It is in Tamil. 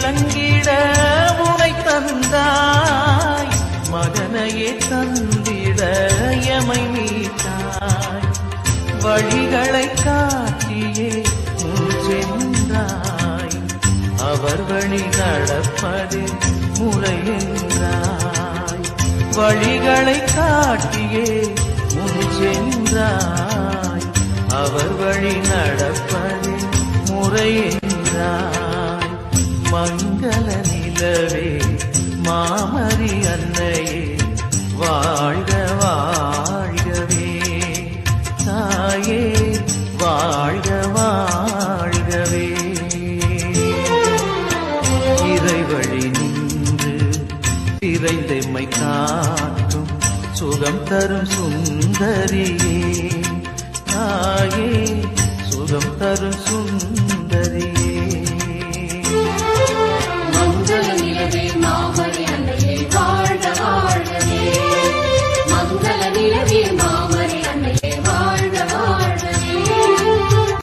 விளங்கிட உனை தந்தாய், மகனையே தந்திட எமை மீட்டாய். வழிகளை காட்டியே முன் சென்றாய், அவர் வழி நடப்பது முறை என்றாய். வழிகளை காட்டியே முன் சென்றாய், அவர் வழி நடப்பது முறை என்றாய். மங்கள நிலவே மாமரி அன்னையே வாழ்க வாழ்கவே, தாயே வாழ்க வாழ்கவே. இறைவழி நின்று இறைந்தெம்மை காட்டும் சுகம் தரும் சுந்தரியே, தாயே சுகம் தரும்